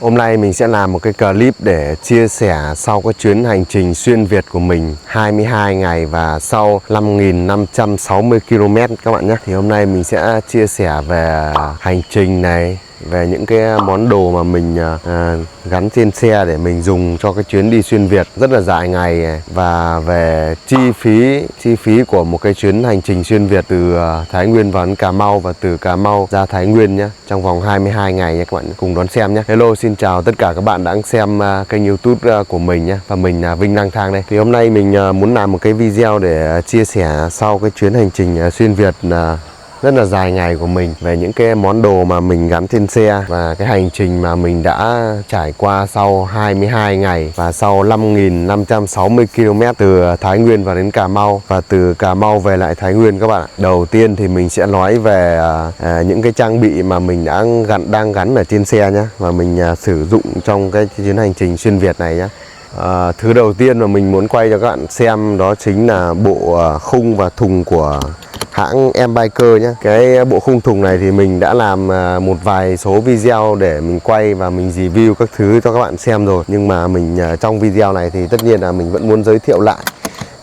Hôm nay mình sẽ làm một cái clip để chia sẻ sau cái chuyến hành trình xuyên Việt của mình 22 ngày và sau 5.560 km các bạn nhé. Thì hôm nay mình sẽ chia sẻ về hành trình này, về những cái món đồ mà mình gắn trên xe để mình dùng cho cái chuyến đi xuyên Việt rất là dài ngày, và về chi phí của một cái chuyến hành trình xuyên Việt từ Thái Nguyên vào đến Cà Mau và từ Cà Mau ra Thái Nguyên nhé, trong vòng 22 ngày nhé, các bạn cùng đón xem nhé. Hello, xin chào tất cả các bạn đang xem kênh YouTube của mình nhé, và mình là Vinh lang thang đây. Thì hôm nay mình muốn làm một cái video để chia sẻ sau cái chuyến hành trình xuyên Việt rất là dài ngày của mình, về những cái món đồ mà mình gắn trên xe và cái hành trình mà mình đã trải qua sau 22 ngày và sau 5.560 km từ Thái Nguyên vào đến Cà Mau và từ Cà Mau về lại Thái Nguyên các bạn. Đầu tiên thì mình sẽ nói về những cái trang bị mà mình đang gắn ở trên xe nhé, và mình sử dụng trong cái chuyến hành trình xuyên Việt này nhé. Thứ đầu tiên mà mình muốn quay cho các bạn xem đó chính là bộ khung và thùng của hãng M-Biker nhé. Cái bộ khung thùng này thì mình đã làm một vài số video để mình quay và mình review các thứ cho các bạn xem rồi. Nhưng mà mình trong video này thì tất nhiên là mình vẫn muốn giới thiệu lại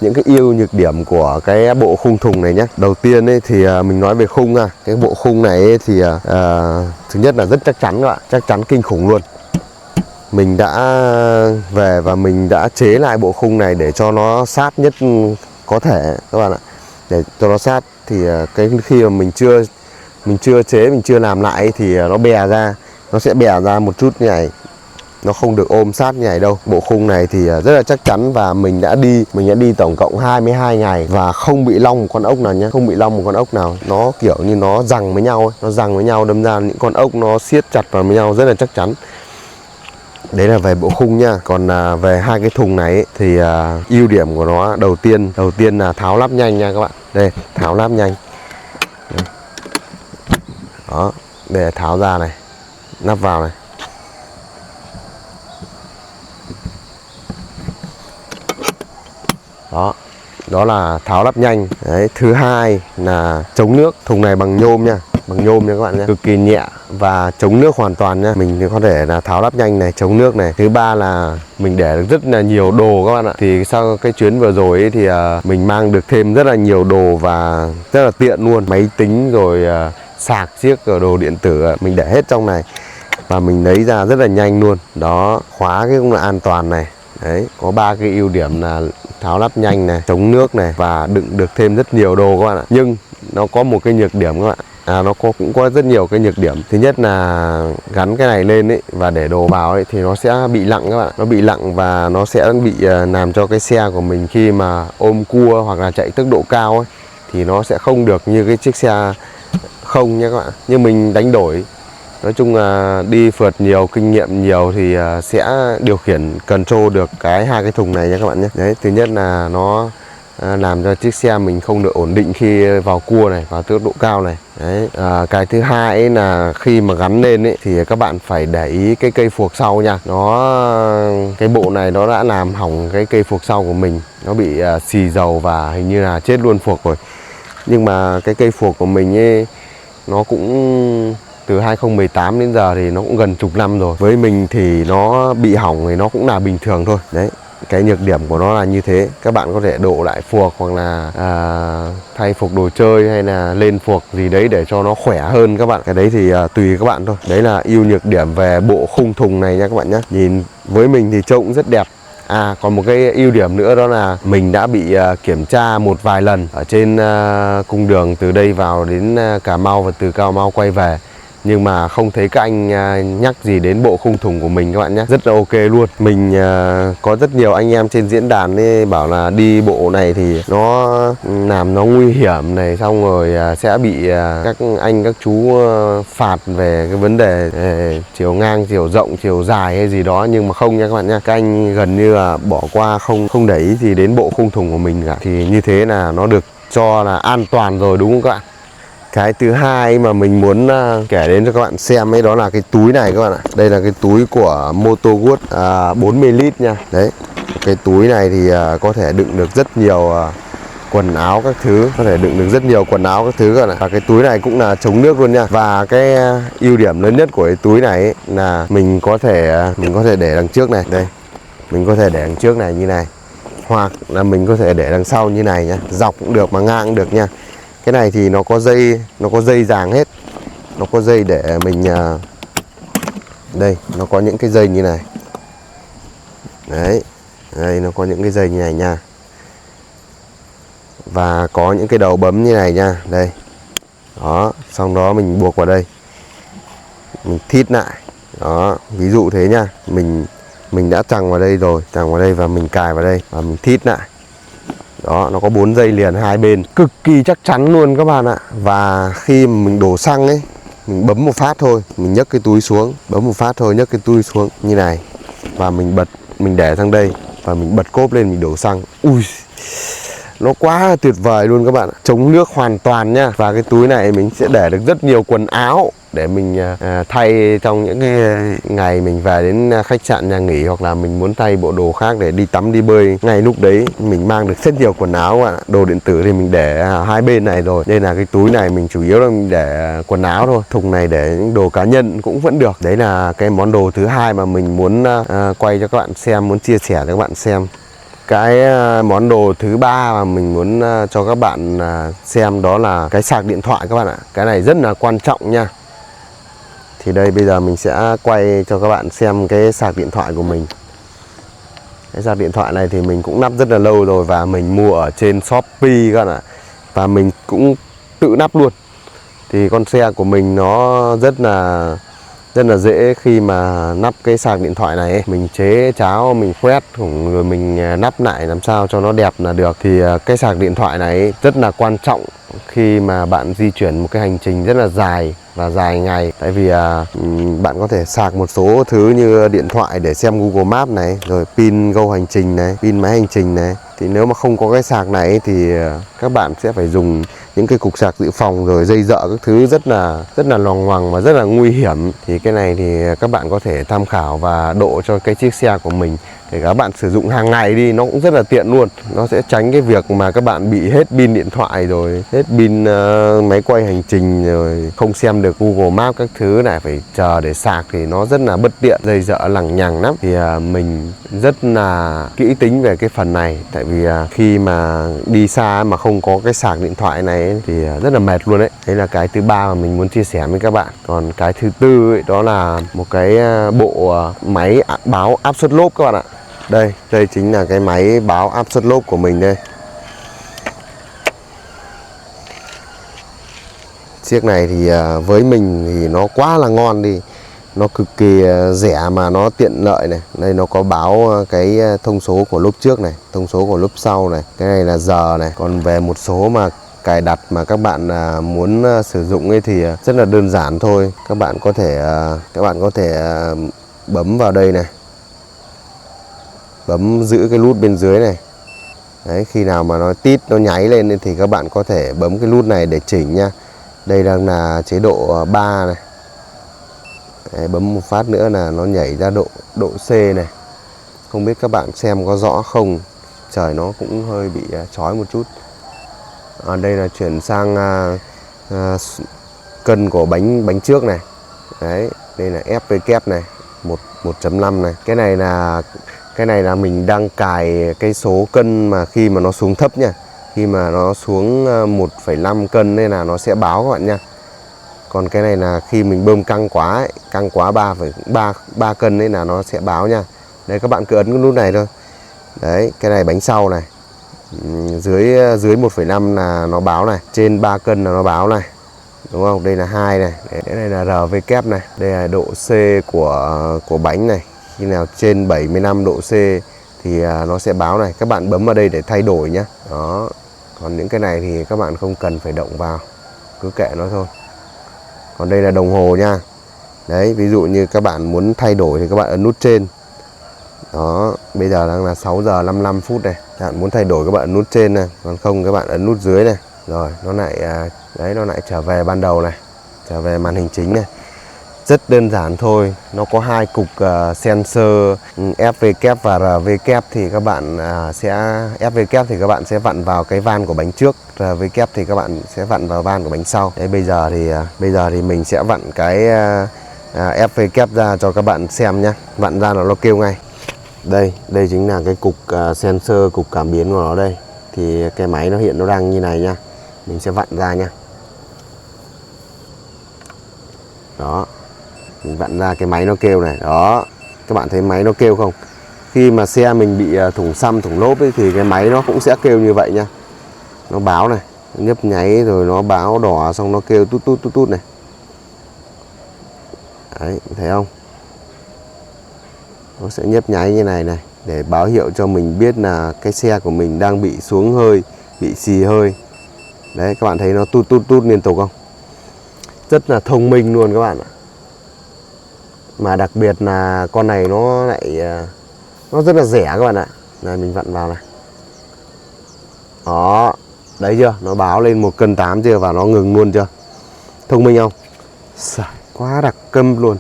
những cái ưu nhược điểm của cái bộ khung thùng này nhé. Đầu tiên ấy thì mình nói về khung. Cái bộ khung này ấy thì thứ nhất là rất chắc chắn các bạn, chắc chắn kinh khủng luôn. Mình đã về và mình đã chế lại bộ khung này để cho nó sát nhất có thể các bạn ạ. Để cho nó sát thì cái khi mà mình chưa chế, mình chưa làm lại thì nó bè ra, nó sẽ bè ra một chút như này, nó không được ôm sát như này đâu. Bộ khung này thì rất là chắc chắn, và mình đã đi tổng cộng 22 ngày và không bị long một con ốc nào nhé, không bị long một con ốc nào. Nó kiểu như nó giằng với nhau ấy. Nó giằng với nhau, đâm ra những con ốc nó siết chặt vào với nhau rất là chắc chắn. Đấy là về bộ khung nha. Còn về hai cái thùng này ấy, thì ưu điểm của nó đầu tiên là tháo lắp nhanh nha các bạn. Đây, tháo lắp nhanh. Đó, để tháo ra này, lắp vào này. Đó là tháo lắp nhanh. Đấy, thứ hai là chống nước. Thùng này bằng nhôm nha, bằng nhôm nha các bạn nhé, cực kỳ nhẹ và chống nước hoàn toàn nha. Mình có thể là tháo lắp nhanh này, chống nước này. Thứ ba là mình để được rất là nhiều đồ các bạn ạ. Thì sau cái chuyến vừa rồi ấy, thì mình mang được thêm rất là nhiều đồ và rất là tiện luôn. Máy tính rồi sạc chiếc rồi đồ điện tử mình để hết trong này và mình lấy ra rất là nhanh luôn. Đó, khóa cái cũng là an toàn này. Đấy, có 3 cái ưu điểm là tháo lắp nhanh này, chống nước này và đựng được thêm rất nhiều đồ các bạn ạ. Nhưng nó có một cái nhược điểm các bạn. Nó cũng có rất nhiều cái nhược điểm. Thứ nhất là gắn cái này lên ấy và để đồ vào ấy thì nó sẽ bị lặng các bạn. Nó bị lặng và nó sẽ bị làm cho cái xe của mình khi mà ôm cua hoặc là chạy tốc độ cao ấy thì nó sẽ không được như cái chiếc xe không nha các bạn. như mình đánh đổi. Nói chung là đi phượt nhiều, kinh nghiệm nhiều thì sẽ điều khiển control được hai cái thùng này nha các bạn nhé. Đấy, thứ nhất là nó làm cho chiếc xe mình không được ổn định khi vào cua này, vào tốc độ cao này. Đấy, cái thứ hai ấy là khi mà gắn lên ấy thì các bạn phải để ý cái cây phuộc sau nha. Cái bộ này nó đã làm hỏng cái cây phuộc sau của mình, nó bị xì dầu và hình như là chết luôn phuộc rồi. Nhưng mà cái cây phuộc của mình ấy nó cũng từ 2018 đến giờ thì nó cũng gần chục năm rồi. Với mình thì nó bị hỏng thì nó cũng là bình thường thôi. Đấy, cái nhược điểm của nó là như thế. Các bạn có thể độ lại phuộc hoặc là thay phuộc đồ chơi hay là lên phuộc gì đấy để cho nó khỏe hơn các bạn. Cái đấy thì tùy các bạn thôi. Đấy là ưu nhược điểm về bộ khung thùng này nha các bạn nhé. Nhìn với mình thì trông cũng rất đẹp. Còn một cái ưu điểm nữa đó là mình đã bị kiểm tra một vài lần ở trên cung đường từ đây vào đến Cà Mau và từ Cà Mau quay về, nhưng mà không thấy các anh nhắc gì đến bộ khung thùng của mình các bạn nhé. Rất là ok luôn. Mình có rất nhiều anh em trên diễn đàn ấy bảo là đi bộ này thì nó làm nó nguy hiểm này, xong rồi sẽ bị các anh các chú phạt về cái vấn đề chiều ngang, chiều rộng, chiều dài hay gì đó. Nhưng mà không nha các bạn nhé. Các anh gần như là bỏ qua, không để ý gì đến bộ khung thùng của mình cả. Thì như thế là nó được cho là an toàn rồi, đúng không các bạn? Cái thứ hai mà mình muốn kể đến cho các bạn xem ấy, đó là cái túi này các bạn ạ. Đây là cái túi của Motowood 40 lít nha. Đấy, cái túi này thì có thể đựng được rất nhiều quần áo các thứ, có thể đựng được rất nhiều quần áo các thứ. Và cái túi này cũng là chống nước luôn nha. Và cái ưu điểm lớn nhất của cái túi này ấy, là mình có thể để đằng trước này, đây, mình có thể để đằng trước này như này, hoặc là mình có thể để đằng sau như này nhá, dọc cũng được mà ngang cũng được nha. Cái này thì nó có dây dàng hết, nó có dây để mình đây, nó có những cái dây như này đấy, đây nó có những cái dây như này nha, và có những cái đầu bấm như này nha, đây đó, xong đó mình buộc vào đây, mình thít lại đó, ví dụ thế nha. Mình đã chằng vào đây rồi, chằng vào đây và mình cài vào đây và mình thít lại đó. Nó có 4 dây liền hai bên, cực kỳ chắc chắn luôn các bạn ạ. Và khi mà mình đổ xăng ấy, mình bấm một phát thôi, mình nhấc cái túi xuống, bấm một phát thôi, nhấc cái túi xuống như này, và mình để sang đây và mình bật cốp lên, mình đổ xăng. Ui, nó quá tuyệt vời luôn các bạn ạ. Chống nước hoàn toàn nha. Và cái túi này mình sẽ để được rất nhiều quần áo để mình thay trong những cái ngày mình về đến khách sạn nhà nghỉ, hoặc là mình muốn thay bộ đồ khác để đi tắm đi bơi ngay lúc đấy. Mình mang được rất nhiều quần áo các bạn ạ. Đồ điện tử thì mình để hai bên này rồi, nên là cái túi này mình chủ yếu là mình để quần áo thôi. Thùng này để những đồ cá nhân cũng vẫn được. Đấy là cái món đồ thứ hai mà mình muốn quay cho các bạn xem, muốn chia sẻ cho các bạn xem. Cái món đồ thứ ba mà mình muốn cho các bạn xem đó là cái sạc điện thoại các bạn ạ. Cái này rất là quan trọng nha. Thì đây bây giờ mình sẽ quay cho các bạn xem cái sạc điện thoại của mình. Cái sạc điện thoại này thì mình cũng lắp rất là lâu rồi, và mình mua ở trên Shopee các bạn ạ. Và mình cũng tự lắp luôn. Thì con xe của mình nó rất là dễ khi mà lắp cái sạc điện thoại này ấy. Mình chế cháo, mình khoét rồi mình lắp lại làm sao cho nó đẹp là được. Thì cái sạc điện thoại này rất là quan trọng khi mà bạn di chuyển một cái hành trình rất là dài và dài ngày. Tại vì bạn có thể sạc một số thứ như điện thoại để xem Google Maps này, rồi pin Go hành trình này, pin máy hành trình này. Thì nếu mà không có cái sạc này thì các bạn sẽ phải dùng những cái cục sạc dự phòng rồi dây dợ các thứ rất là loằng ngoằng và rất là nguy hiểm. Thì cái này thì các bạn có thể tham khảo và độ cho cái chiếc xe của mình để các bạn sử dụng hàng ngày đi, nó cũng rất là tiện luôn. Nó sẽ tránh cái việc mà các bạn bị hết pin điện thoại rồi hết pin máy quay hành trình, rồi không xem được Google Maps các thứ này, phải chờ để sạc thì nó rất là bất tiện, dây dợ lằng nhằng lắm. Thì mình rất là kỹ tính về cái phần này, tại vì khi mà đi xa mà không có cái sạc điện thoại này ấy, thì rất là mệt luôn đấy. Đấy là cái thứ ba mà mình muốn chia sẻ với các bạn. Còn cái thứ tư ấy, đó là một cái bộ máy báo áp suất lốp các bạn ạ. Đây chính là cái máy báo áp suất lốp của mình đây. Chiếc này thì với mình thì nó quá là ngon đi. Nó cực kỳ rẻ mà nó tiện lợi này. Đây nó có báo cái thông số của lốp trước này, thông số của lốp sau này. Cái này là giờ này. Còn về một số mà cài đặt mà các bạn muốn sử dụng ấy thì rất là đơn giản thôi. Các bạn có thể bấm vào đây này, bấm giữ cái nút bên dưới này. Đấy, khi nào mà nó tít, nó nháy lên thì các bạn có thể bấm cái nút này để chỉnh nha. Đây đang là chế độ 3 này. Đấy, bấm một phát nữa là nó nhảy ra độ C này. Không biết các bạn xem có rõ không, trời nó cũng hơi bị chói một chút. Đây là chuyển sang cân của bánh trước này. Đấy, đây là FV này, 1.5 này. Cái này là mình đang cài cái số cân mà khi mà nó xuống thấp nha. Khi mà nó xuống 1,5 cân nên là nó sẽ báo các bạn nha. Còn cái này là khi mình bơm căng quá ấy, căng quá 3 cân ấy là nó sẽ báo nha. Đây, các bạn cứ ấn cái nút này thôi. Đấy, cái này bánh sau này. Dưới 1,5 là nó báo này, trên 3 cân là nó báo này. Đúng không? Đây là 2 này, cái này là RV này. Đây là độ C của bánh này. Khi nào trên 75 độ C thì nó sẽ báo này. Các bạn bấm vào đây để thay đổi nhé. Đó. Còn những cái này thì các bạn không cần phải động vào, cứ kệ nó thôi. Còn đây là đồng hồ nha. Đấy, ví dụ như các bạn muốn thay đổi thì các bạn ấn nút trên. Đó, bây giờ đang là 6 giờ 55 phút này. Các bạn muốn thay đổi các bạn ấn nút trên này, còn không các bạn ấn nút dưới này. Rồi, nó lại trở về ban đầu này, trở về màn hình chính này. Rất đơn giản thôi, nó có hai cục sensor FV kép và RV kép, thì các bạn sẽ FV kép thì các bạn sẽ vặn vào cái van của bánh trước, RV kép thì các bạn sẽ vặn vào van của bánh sau. Đấy, bây giờ thì mình sẽ vặn cái FV kép ra cho các bạn xem nhé. Vặn ra là nó kêu ngay. Đây chính là cái cục sensor, cục cảm biến của nó đây. Thì cái máy nó hiện nó đang như này nha. Mình sẽ vặn ra nha. Đó, mình vặn ra cái máy nó kêu này. Đó, các bạn thấy máy nó kêu không? Khi mà xe mình bị thủng xăm, thủng lốp ấy, thì cái máy nó cũng sẽ kêu như vậy nha. Nó báo này, nhấp nháy rồi nó báo đỏ, xong nó kêu tút tút tút tút này. Đấy, thấy không? Nó sẽ nhấp nháy như này này, để báo hiệu cho mình biết là cái xe của mình đang bị xuống hơi, bị xì hơi. Đấy, các bạn thấy nó tút tút tút liên tục không? Rất là thông minh luôn các bạn ạ. Mà đặc biệt là con này nó lại nó rất là rẻ các bạn ạ. Này, mình vặn vào này. Đó, đấy chưa? Nó báo lên 1,8 cân chưa? Và nó ngừng luôn chưa? Thông minh không? Quá đặc câm luôn.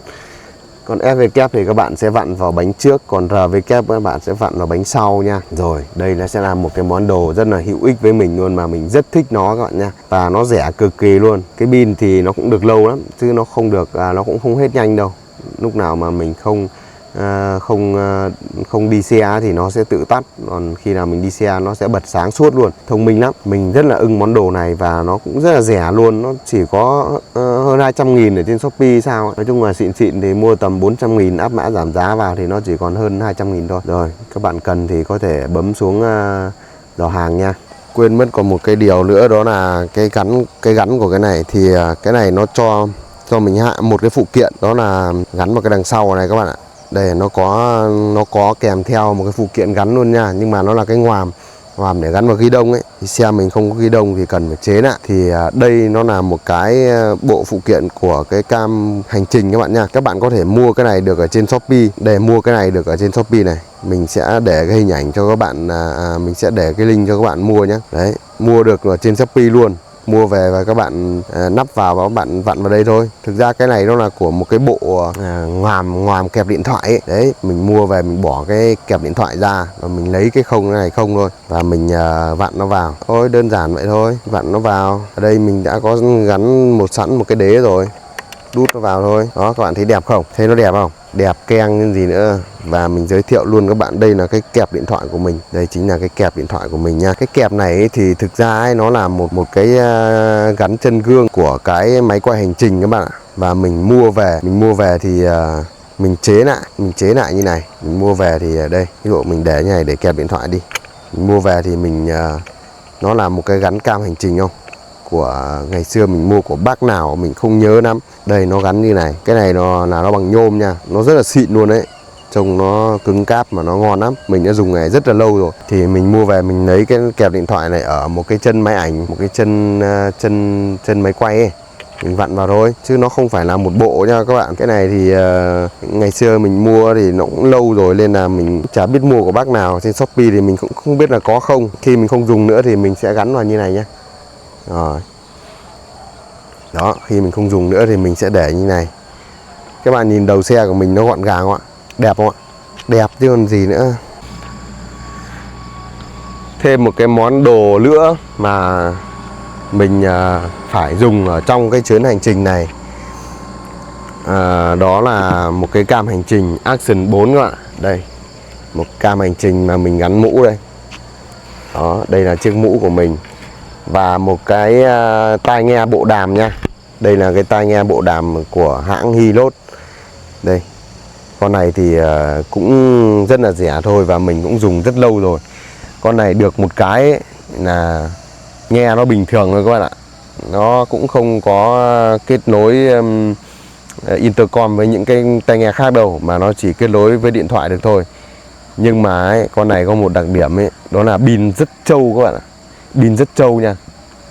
Còn FV kép thì các bạn sẽ vặn vào bánh trước, còn RV kép các bạn sẽ vặn vào bánh sau nha. Rồi, đây là sẽ là một cái món đồ rất là hữu ích với mình luôn, mà mình rất thích nó các bạn nha. Và nó rẻ cực kỳ luôn. Cái pin thì nó cũng được lâu lắm, chứ nó không được nó cũng không hết nhanh đâu. Lúc nào mà mình không đi xe thì nó sẽ tự tắt, còn khi nào mình đi xe nó sẽ bật sáng suốt luôn. Thông minh lắm. Mình rất là ưng món đồ này và nó cũng rất là rẻ luôn. Nó chỉ có hơn 200.000 ở trên Shopee sao. Nói chung là xịn thì mua tầm 400.000, áp mã giảm giá vào thì nó chỉ còn hơn 200.000 thôi. Rồi, các bạn cần thì có thể bấm xuống giỏ hàng nha. Quên mất còn một cái điều nữa, đó là cái gắn của cái này. Thì cái này nó cho mình hạ một cái phụ kiện, đó là gắn vào cái đằng sau này các bạn ạ. Đây, nó có kèm theo một cái phụ kiện gắn luôn nha, nhưng mà nó là cái ngoàm để gắn vào ghi đông ấy. Thì xe mình không có ghi đông thì cần phải chế lại. Thì đây nó là một cái bộ phụ kiện của cái cam hành trình các bạn nha. Các bạn có thể mua cái này được ở trên Shopee. Để mua cái này được ở trên Shopee này, mình sẽ để cái hình ảnh cho các bạn, mình sẽ để cái link cho các bạn mua nhé. Đấy, mua được ở trên Shopee luôn. Mua về và các bạn nắp vào và các bạn vặn vào đây thôi. Thực ra cái này nó là của một cái bộ ngoàm kẹp điện thoại ấy. Đấy, mình mua về mình bỏ cái kẹp điện thoại ra và mình lấy cái này không thôi, và mình vặn nó vào thôi. Đơn giản vậy thôi, vặn nó vào. Ở đây mình đã có gắn sẵn một cái đế rồi, đút nó vào thôi. Đó, các bạn thấy đẹp không? Thấy nó đẹp không? Đẹp keng như gì nữa. Và mình giới thiệu luôn các bạn, đây là cái kẹp điện thoại của mình. Đây chính là cái kẹp điện thoại của mình nha. Cái kẹp này ấy, thì thực ra ấy, nó là một cái gắn chân gương của cái máy quay hành trình các bạn ạ. Và mình mua về thì mình chế lại như này. Mình mua về thì đây, ví dụ mình để như này để kẹp điện thoại đi. Mình mua về thì mình nó là một cái gắn cam hành trình không? Của ngày xưa mình mua của bác nào mình không nhớ lắm. Đây, nó gắn như này. Cái này nó bằng nhôm nha. Nó rất là xịn luôn đấy. Trông nó cứng cáp mà nó ngon lắm. Mình đã dùng này rất là lâu rồi. Thì mình mua về mình lấy cái kẹp điện thoại này ở một cái chân máy ảnh, một cái chân máy quay ấy. Mình vặn vào thôi, chứ nó không phải là một bộ nha các bạn. Cái này thì ngày xưa mình mua thì nó cũng lâu rồi, nên là mình chả biết mua của bác nào. Trên Shopee thì mình cũng không biết là có không. Khi mình không dùng nữa thì mình sẽ gắn vào như này nhé. Rồi. Đó, khi mình không dùng nữa thì mình sẽ để như này. Các bạn nhìn đầu xe của mình nó gọn gàng không ạ? Đẹp không ạ? Đẹp chứ còn gì nữa. Thêm một cái món đồ nữa mà mình phải dùng ở trong cái chuyến hành trình này, đó là một cái cam hành trình Action 4 các bạn. Đây, một cam hành trình mà mình gắn mũ đây. Đó, đây là chiếc mũ của mình. Và một cái tai nghe bộ đàm nha. Đây là cái tai nghe bộ đàm của hãng Hilot. Đây, con này thì cũng rất là rẻ thôi, và mình cũng dùng rất lâu rồi. Con này được một cái ấy, là nghe nó bình thường thôi các bạn ạ. Nó cũng không có kết nối intercom với những cái tai nghe khác đâu, mà nó chỉ kết nối với điện thoại được thôi. Nhưng mà ấy, con này có một đặc điểm ấy, đó là pin rất trâu các bạn ạ. Pin rất trâu nha.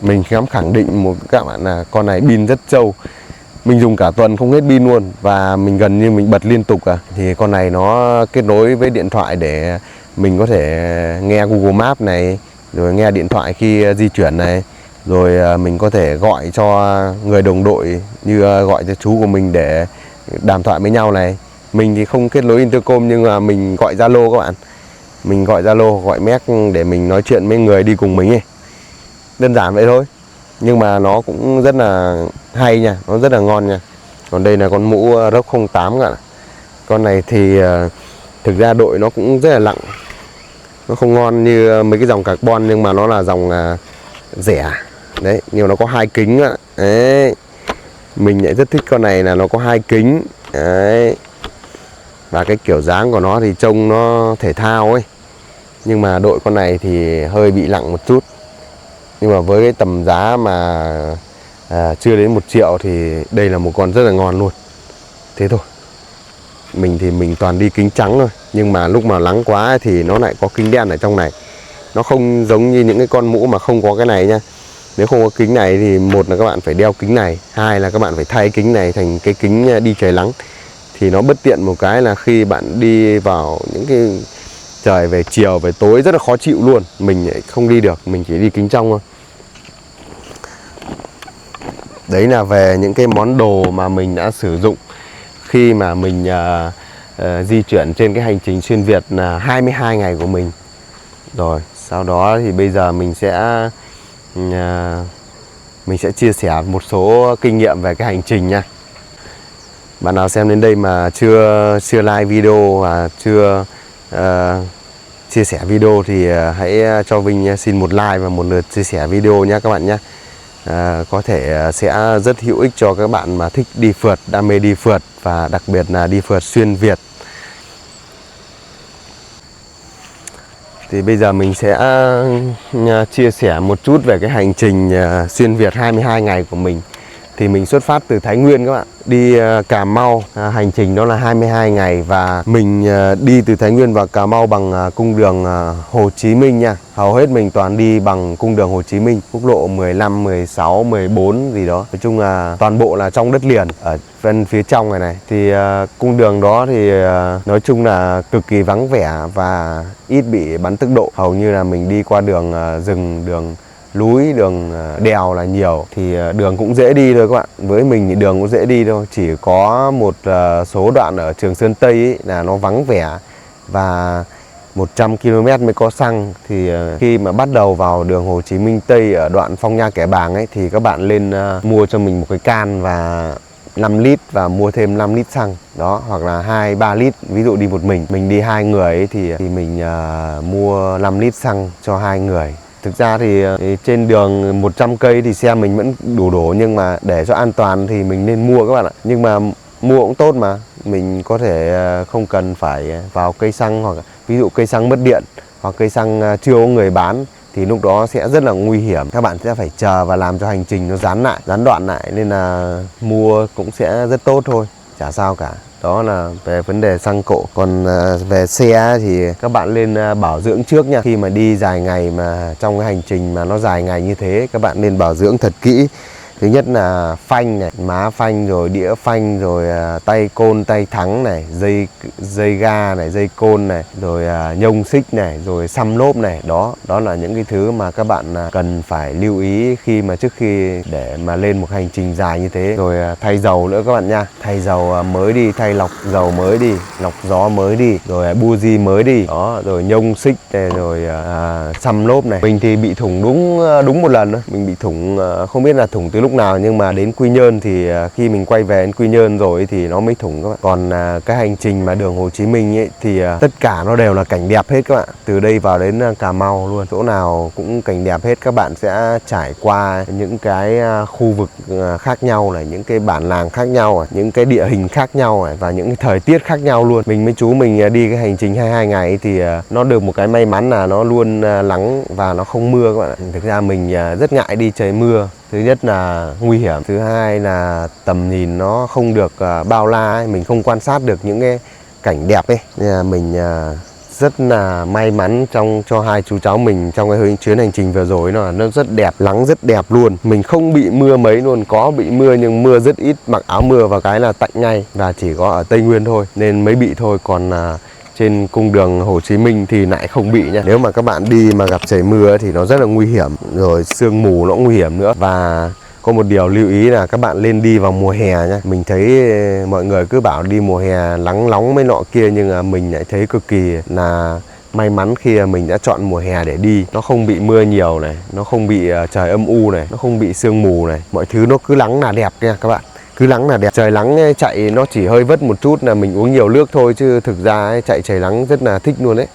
Mình dám khẳng định một các bạn là con này pin rất trâu. Mình dùng cả tuần không hết pin luôn, và mình gần như mình bật liên tục Thì con này nó kết nối với điện thoại để mình có thể nghe Google Maps này, rồi nghe điện thoại khi di chuyển này, rồi mình có thể gọi cho người đồng đội, như gọi cho chú của mình để đàm thoại với nhau này. Mình thì không kết nối intercom nhưng mà mình gọi Zalo các bạn. Mình gọi Zalo, gọi Mac để mình nói chuyện với người đi cùng mình ấy. Đơn giản vậy thôi. Nhưng mà nó cũng rất là hay nha, nó rất là ngon nha. Còn đây là con mũ Rock 08 các bạn. Con này thì thực ra đội nó cũng rất là nặng. Nó không ngon như mấy cái dòng carbon nhưng mà nó là dòng rẻ. Đấy, nhưng mà nó có 2 kính ạ. Đấy. Mình lại rất thích con này là nó có 2 kính. Đấy. Và cái kiểu dáng của nó thì trông nó thể thao ấy. Nhưng mà đội con này thì hơi bị nặng một chút. Nhưng mà với cái tầm giá mà chưa đến 1 triệu thì đây là một con rất là ngon luôn. Thế thôi. Mình thì mình toàn đi kính trắng thôi. Nhưng mà lúc mà nắng quá thì nó lại có kính đen ở trong này. Nó không giống như những cái con mũ mà không có cái này nha. Nếu không có kính này thì một là các bạn phải đeo kính này, hai là các bạn phải thay kính này thành cái kính đi trời nắng. Thì nó bất tiện một cái là khi bạn đi vào những cái trời về chiều về tối rất là khó chịu luôn. Mình không đi được, mình chỉ đi kính trong thôi. Đấy là về những cái món đồ mà mình đã sử dụng khi mà mình di chuyển trên cái hành trình xuyên Việt là 22 ngày của mình. Rồi, sau đó thì bây giờ mình sẽ chia sẻ một số kinh nghiệm về cái hành trình nha. Bạn nào xem đến đây mà chưa like video và chưa chia sẻ video thì hãy cho Vinh xin một like và một lượt chia sẻ video nhé các bạn nhé. Có thể sẽ rất hữu ích cho các bạn mà thích đi phượt, đam mê đi phượt và đặc biệt là đi phượt xuyên Việt. Thì bây giờ mình sẽ chia sẻ một chút về cái hành trình xuyên Việt 22 ngày của mình. Thì mình xuất phát từ Thái Nguyên các bạn, đi Cà Mau, hành trình đó là 22 ngày. Và mình đi từ Thái Nguyên vào Cà Mau bằng cung đường Hồ Chí Minh nha. Hầu hết mình toàn đi bằng cung đường Hồ Chí Minh, quốc lộ 15, 16, 14 gì đó. Nói chung là toàn bộ là trong đất liền, ở bên phía trong này này. Thì cung đường đó thì nói chung là cực kỳ vắng vẻ và ít bị bắn tốc độ. Hầu như là mình đi qua đường rừng, đường núi, đường đèo là nhiều. Thì đường cũng dễ đi thôi các bạn. Với mình thì đường cũng dễ đi thôi. Chỉ có một số đoạn ở Trường Sơn Tây ấy, là nó vắng vẻ và 100 km mới có xăng. Thì khi mà bắt đầu vào đường Hồ Chí Minh Tây ở đoạn Phong Nha Kẻ Bàng ấy, thì các bạn lên mua cho mình một cái can và 5 lít và mua thêm 5 lít xăng đó, hoặc là 2-3 lít. Ví dụ đi một mình đi 2 người ấy, thì mình mua 5 lít xăng cho 2 người. Thực ra thì trên đường 100 cây thì xe mình vẫn đủ đổ, nhưng mà để cho an toàn thì mình nên mua các bạn ạ. Nhưng mà mua cũng tốt mà, mình có thể không cần phải vào cây xăng, hoặc ví dụ cây xăng mất điện hoặc cây xăng chưa có người bán thì lúc đó sẽ rất là nguy hiểm. Các bạn sẽ phải chờ và làm cho hành trình nó gián đoạn lại, nên là mua cũng sẽ rất tốt thôi, chả sao cả. Đó là về vấn đề xăng cộ. Còn về xe thì các bạn lên bảo dưỡng trước nha. Khi mà đi dài ngày, mà trong cái hành trình mà nó dài ngày như thế, các bạn nên bảo dưỡng thật kỹ. Thứ nhất là phanh này, má phanh, rồi đĩa phanh, rồi tay côn, tay thắng này, dây ga này, dây côn này, rồi nhông xích này, rồi xăm lốp này. Đó là những cái thứ mà các bạn cần phải lưu ý khi mà trước khi để mà lên một hành trình dài như thế. Rồi thay dầu nữa các bạn nha. Thay dầu mới đi, thay lọc dầu mới đi, lọc gió mới đi, rồi buji mới đi. Đó, rồi nhông xích này, rồi xăm lốp này. Mình thì bị thủng đúng một lần thôi. Mình bị thủng, không biết là thủng từ lúc nào, nhưng mà đến Quy Nhơn thì khi mình quay về đến Quy Nhơn rồi thì nó mới thủng các bạn. Còn cái hành trình mà đường Hồ Chí Minh ấy thì tất cả nó đều là cảnh đẹp hết các bạn. Từ đây vào đến Cà Mau luôn, chỗ nào cũng cảnh đẹp hết. Các bạn sẽ trải qua những cái khu vực khác nhau này, những cái bản làng khác nhau này, những cái địa hình khác nhau này, và những cái thời tiết khác nhau luôn. Mình với chú mình đi cái hành trình 22 ngày ấy thì nó được một cái may mắn là nó luôn nắng và nó không mưa các bạn. Thực ra mình rất ngại đi trời mưa. Thứ nhất là nguy hiểm, thứ hai là tầm nhìn nó không được bao la ấy. Mình không quan sát được những cái cảnh đẹp ấy. Nên là mình rất là may mắn cho hai chú cháu mình trong cái chuyến hành trình vừa rồi. Nó rất đẹp, nắng rất đẹp luôn. Mình không bị mưa mấy luôn, có bị mưa nhưng mưa rất ít. Mặc áo mưa vào cái là tạnh ngay, và chỉ có ở Tây Nguyên thôi nên mới bị thôi. Còn trên cung đường Hồ Chí Minh thì lại không bị nha. Nếu mà các bạn đi mà gặp trời mưa thì nó rất là nguy hiểm. Rồi sương mù nó cũng nguy hiểm nữa. Và Có một điều lưu ý là các bạn lên đi vào mùa hè nhá. Mình thấy mọi người cứ bảo đi mùa hè nắng nóng mấy nọ kia, nhưng mà mình lại thấy cực kỳ là may mắn khi mình đã chọn mùa hè để đi. Nó không bị mưa nhiều này, nó không bị trời âm u này, nó không bị sương mù này. Mọi thứ nó cứ nắng là đẹp nha các bạn. Cứ nắng là đẹp. Trời nắng chạy nó chỉ hơi vất một chút là mình uống nhiều nước thôi, chứ thực ra chạy trời nắng rất là thích luôn đấy.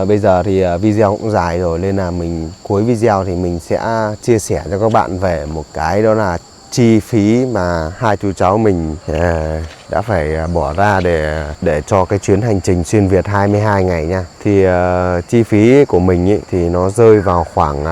Bây giờ thì video cũng dài rồi, nên là mình cuối video thì mình sẽ chia sẻ cho các bạn về một cái, đó là chi phí mà hai chú cháu mình đã phải bỏ ra để cho cái chuyến hành trình xuyên Việt 22 ngày nha. Thì chi phí của mình ý, thì nó rơi vào khoảng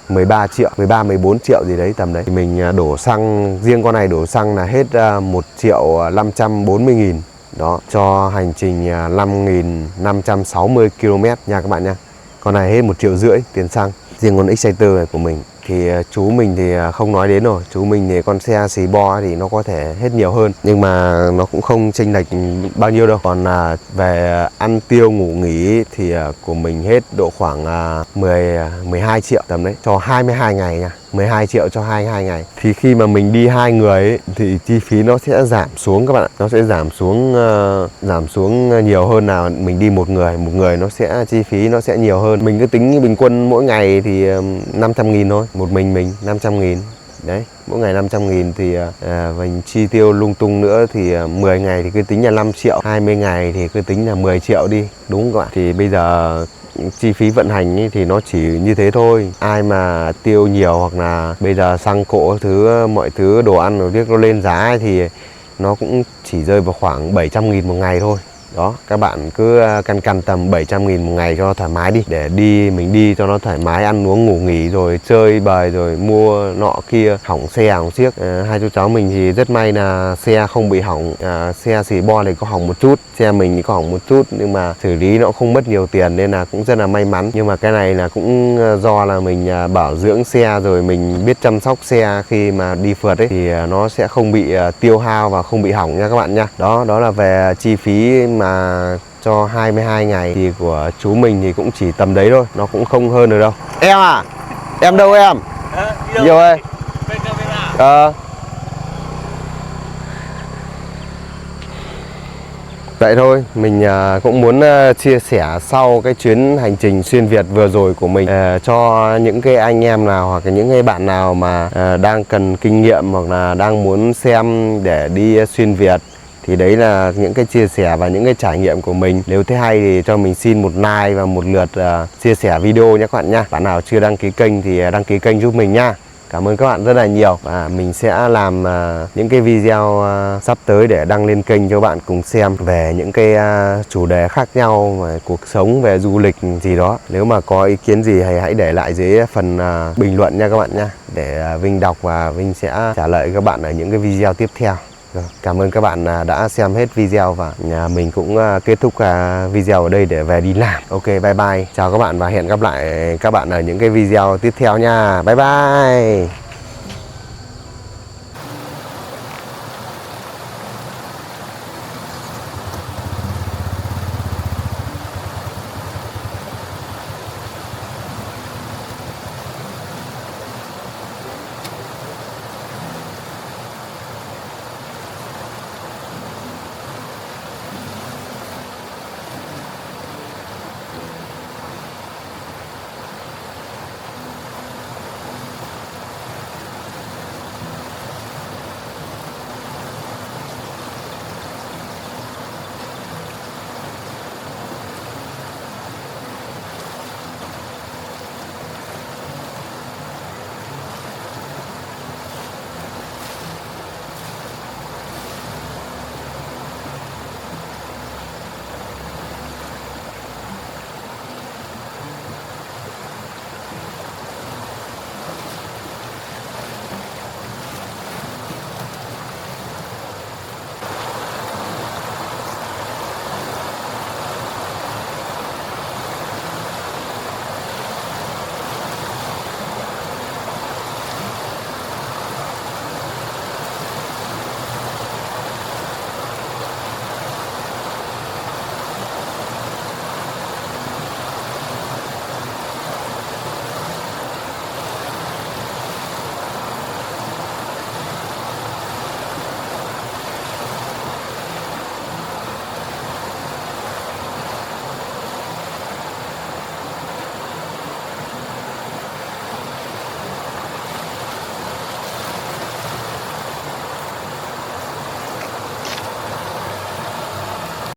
13 triệu, 14 triệu gì đấy tầm đấy. Thì mình đổ xăng, riêng con này đổ xăng là hết 1.540.000 đó, cho hành trình 5.560 km nha các bạn nha. Con này hết 1,5 triệu tiền xăng. Riêng con Exciter này của mình thì chú mình thì không nói đến rồi. Chú mình thì con xe xì bo thì nó có thể hết nhiều hơn, nhưng mà nó cũng không chênh lệch bao nhiêu đâu. Còn về ăn tiêu ngủ nghỉ thì của mình hết độ khoảng 12 triệu tầm đấy, cho 22 ngày nha. 12 triệu cho 22 ngày. Thì khi mà mình đi 2 người ấy, thì chi phí nó sẽ giảm xuống các bạn ạ. Nó sẽ giảm xuống nhiều hơn là mình đi một người nó sẽ chi phí nó sẽ nhiều hơn. Mình cứ tính bình quân mỗi ngày thì 500.000 thôi. Một mình 500.000. Đấy, mỗi ngày 500.000 thì mình chi tiêu lung tung nữa thì 10 ngày thì cứ tính là 5 triệu, 20 ngày thì cứ tính là 10 triệu đi. Đúng các bạn. Thì bây giờ chi phí vận hành ý, thì nó chỉ như thế thôi. Ai mà tiêu nhiều hoặc là bây giờ xăng cộ thứ, mọi thứ đồ ăn rồi biết nó lên giá ấy, thì nó cũng chỉ rơi vào khoảng 700.000 một ngày thôi. Đó, các bạn cứ căn tầm 700.000 một ngày cho thoải mái đi. Để mình đi cho nó thoải mái, ăn uống ngủ nghỉ rồi chơi bời rồi mua nọ kia, hỏng xe hỏng xiếc. Hai chú cháu mình thì rất may là xe không bị hỏng. Xe xì bo này có hỏng một chút, xe mình thì có hỏng một chút, nhưng mà xử lý nó không mất nhiều tiền nên là cũng rất là may mắn. Nhưng mà cái này là cũng do là mình bảo dưỡng xe rồi mình biết chăm sóc xe khi mà đi phượt ấy, thì nó sẽ không bị tiêu hao và không bị hỏng nha các bạn nha. Đó là về chi phí mà cho 22 ngày thì của chú mình thì cũng chỉ tầm đấy thôi, nó cũng không hơn được đâu. Em à? Em đâu em? Đi đâu ơi? Vậy thôi, mình cũng muốn chia sẻ sau cái chuyến hành trình xuyên Việt vừa rồi của mình cho những cái anh em nào hoặc là những cái bạn nào mà đang cần kinh nghiệm hoặc là đang muốn xem để đi xuyên Việt. Thì đấy là những cái chia sẻ và những cái trải nghiệm của mình. Nếu thấy hay thì cho mình xin một like và một lượt chia sẻ video nhé các bạn nha. Bạn nào chưa đăng ký kênh thì đăng ký kênh giúp mình nha. Cảm ơn các bạn rất là nhiều. Và mình sẽ làm những cái video sắp tới để đăng lên kênh cho bạn cùng xem về những cái chủ đề khác nhau, về cuộc sống, về du lịch gì đó. Nếu mà có ý kiến gì hãy để lại dưới phần bình luận nha các bạn nha, để Vinh đọc và Vinh sẽ trả lời các bạn ở những cái video tiếp theo. Cảm ơn các bạn đã xem hết video và mình cũng kết thúc video ở đây để về đi làm. Ok, bye bye. Chào các bạn và hẹn gặp lại các bạn ở những cái video tiếp theo nha. Bye bye.